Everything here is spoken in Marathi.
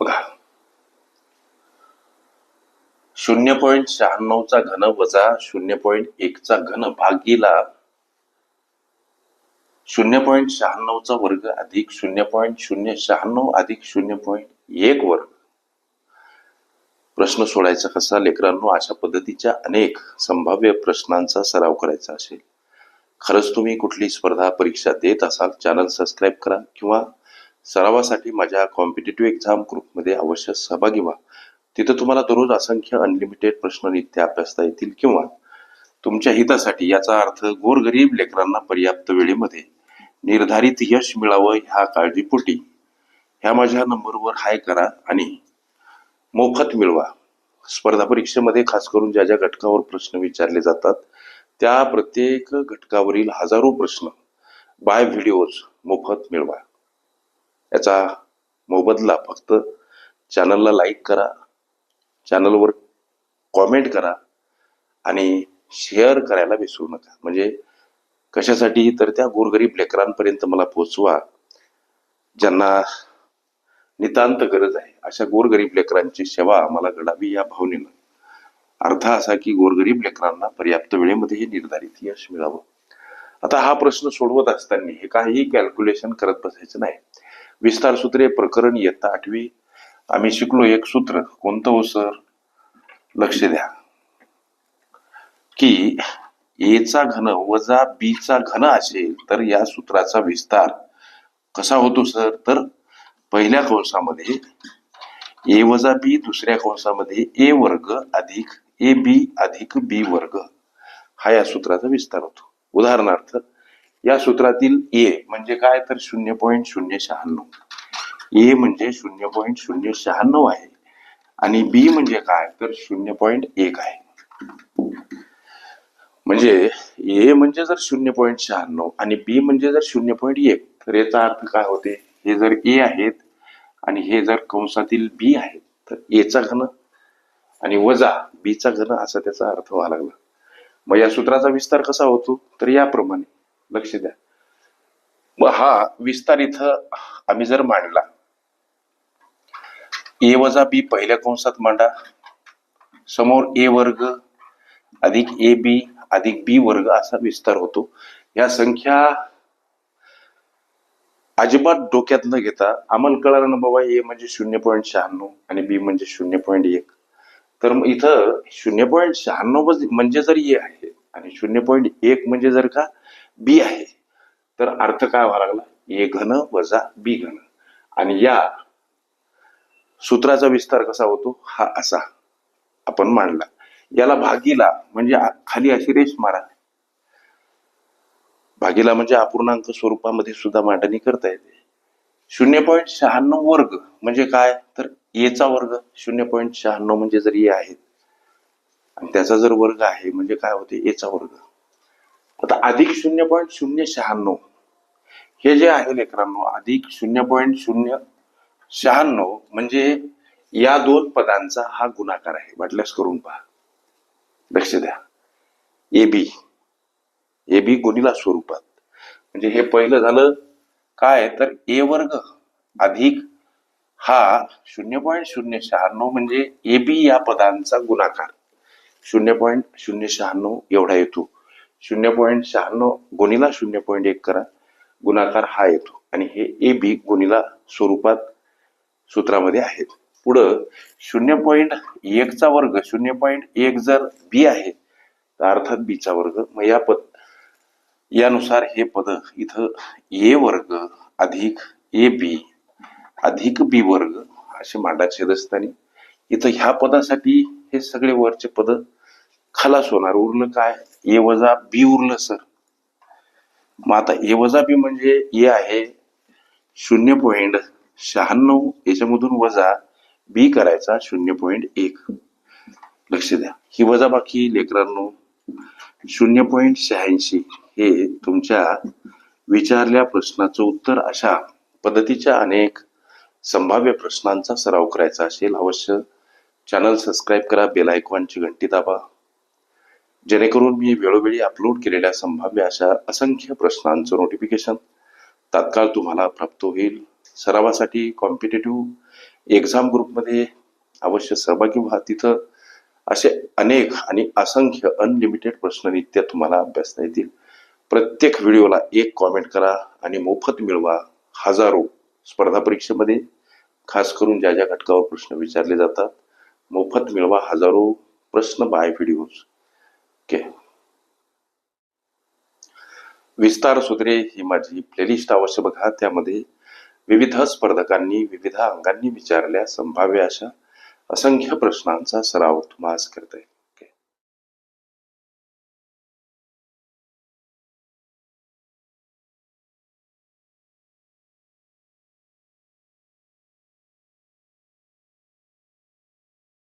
बघा, 0.96 चा घन वजा 0.1 चा घन भागीला 0.96 चा वर्ग अधिक 0.096 अधिक 0.1 वर्ग. प्रश्न सोडायचा कसा लेकरांनो? अशा पद्धतीच्या अनेक संभाव्य प्रश्नांचा सराव करायचा असेल, खरंच तुम्ही कुठली स्पर्धा परीक्षा देत असाल, चॅनल सबस्क्राईब करा किंवा सरावासाठी माझ्या कॉम्पिटिटिव्ह एक्झाम ग्रुपमध्ये अवश्य सहभागी व्हा. तिथं तुम्हाला दररोज असंख्य अनलिमिटेड प्रश्न नित्य अभ्यासता येतील किंवा तुमच्या हितासाठी, याचा अर्थ गोरगरीब लेकरांना पर्याप्त वेळेमध्ये निर्धारित यश मिळावं ह्या काळजीपोटी ह्या माझ्या नंबरवर हाय करा आणि मोफत मिळवा. स्पर्धा परीक्षेमध्ये खास करून ज्या ज्या घटकावर प्रश्न विचारले जातात त्या प्रत्येक घटकावरील हजारो प्रश्न बाय व्हिडिओज मोफत मिळवा. याचा मोबदला फक्त चॅनलला लाईक करा, चॅनलवर कॉमेंट करा आणि शेअर करायला विसरू नका. म्हणजे कशासाठी? तर त्या गोरगरीब लेकरांपर्यंत मला पोहोचवा ज्यांना नितांत गरज आहे. अशा गोरगरीब लेकरांची सेवा मला घडावी या भावनेनं. अर्थ असा की गोरगरीब लेकरांना पर्याप्त वेळेमध्ये हे निर्धारित यश मिळावं. आता हा प्रश्न सोडवत असताना हे काही कॅल्क्युलेशन करत बसायचं नाही. विस्तार सूत्रे प्रकरण इयत्ता 8वी आम्ही शिकलो एक सूत्र. कोणतं हो सर? लक्ष द्या की ए चा घन वजा बी चा घन असेल तर या सूत्राचा विस्तार कसा होतो सर? तर पहिल्या कंसामध्ये ए वजा बी, दुसऱ्या कंसामध्ये ए वर्ग अधिक ए बी अधिक बी वर्ग हा या सूत्राचा विस्तार होतो. उदाहरणार्थ या सूत्रातील ए म्हणजे काय? तर 0.096. ए म्हणजे 0.096 आहे आणि बी म्हणजे काय? तर 0.1 आहे. म्हणजे ए म्हणजे जर 0.96 आणि बी म्हणजे जर 0.1 तर याचा अर्थ काय होते? हे जर ए आहेत आणि हे जर कंसातील बी आहेत तर ए चा घन आणि वजा बी चा घन असा त्याचा अर्थ व्हायला लागला. मग या सूत्राचा विस्तार कसा होतो? तर याप्रमाणे लक्ष द्या. मग हा विस्तार इथं आम्ही जर मांडला, ए वजा बी पहिल्या कंसात मांडा, समोर ए वर्ग अधिक ए बी अधिक बी वर्ग असा विस्तार होतो. या संख्या अजिबात डोक्यात न घेता आम्हाला कळलं ना बाबा ए म्हणजे 0.96 आणि बी म्हणजे 0.1. तर मग इथं 0.96 म्हणजे जर ए आहे आणि 0.1 म्हणजे जर का बी आहे तर अर्थ काय व्हायला लागला? ए घन वजा बी घन. आणि या सूत्राचा विस्तार कसा होतो? हा असा आपण मांडला. याला भागीला म्हणजे खाली अशी रेष मारा. भागीला म्हणजे अपूर्णांक स्वरूपामध्ये सुद्धा मांडणी करता येते. 0.96 वर्ग म्हणजे काय? तर ए चा वर्ग. 0.96 म्हणजे जर ए आहे आणि त्याचा जर वर्ग आहे म्हणजे काय होते? ए चा वर्ग. आता अधिक 0.096 हे जे आहे लेकरांनो, अधिक 0.096 म्हणजे या दोन पदांचा हा गुणाकार आहे. वाटल्यास करून पहा. लक्ष द्या. ए बी गुणिला स्वरूपात म्हणजे हे पहिलं झालं काय? तर ए वर्ग अधिक हा 0.096 म्हणजे ए बी या पदांचा गुणाकार 0.096 एवढा येतो. 0.96 गुणिला 0.1 करा, गुणाकार हा येतो आणि हे ए बी गुणिला स्वरूपात सूत्रामध्ये आहेत. पुढं 0.1 चा वर्ग 0.1 जर बी आहे तर अर्थात बी चा वर्ग. मग यानुसार हे पद इथं ए वर्ग अधिक ए बी अधिक बी वर्ग असे मांडायचे असताना इथं ह्या पदासाठी हे सगळे वरचे पद खलास होणार. उरलं काय? ए वजा बी उरलं सर. मग आता ए वजा बी म्हणजे ए आहे 0.96 याच्यामधून वजा बी करायचा 0.1. लक्ष द्या. ही वजाबाकी लेकरांनो 0.86 हे तुमच्या विचारल्या प्रश्नाचं उत्तर. अशा पद्धतीच्या अनेक संभाव्य प्रश्नांचा सराव करायचा असेल अवश्य चॅनल सबस्क्राईब करा, बेल आयकॉनची घंटी दाबा, जेणेकरून मी वेळोवेळी अपलोड केलेल्या संभाव्य अशा असंख्य प्रश्नांचं नोटिफिकेशन तात्काळ तुम्हाला प्राप्त होईल. सरावासाठी कॉम्पिटिटिव्ह एक्झाम ग्रुपमध्ये अवश्य सहभागी व्हा. तिथं असे अनेक आणि असंख्य अनलिमिटेड प्रश्न नित्य तुम्हाला अभ्यासता येतील. प्रत्येक व्हिडिओला एक कॉमेंट करा आणि मोफत मिळवा हजारो स्पर्धा परीक्षेमध्ये खास करून ज्या ज्या घटकावर प्रश्न विचारले जातात मोफत मिळवा हजारो प्रश्न बाय व्हिडिओज. ओके, विस्तार सुधरे ही माझी प्लेलिस्ट अवश्य बघा. त्यामध्ये विविध स्पर्धकांनी विविध अंगांनी विचारलेल्या संभाव्य अशा असंख्य प्रश्नांचा सराव तुम्हाला आज करता येईल.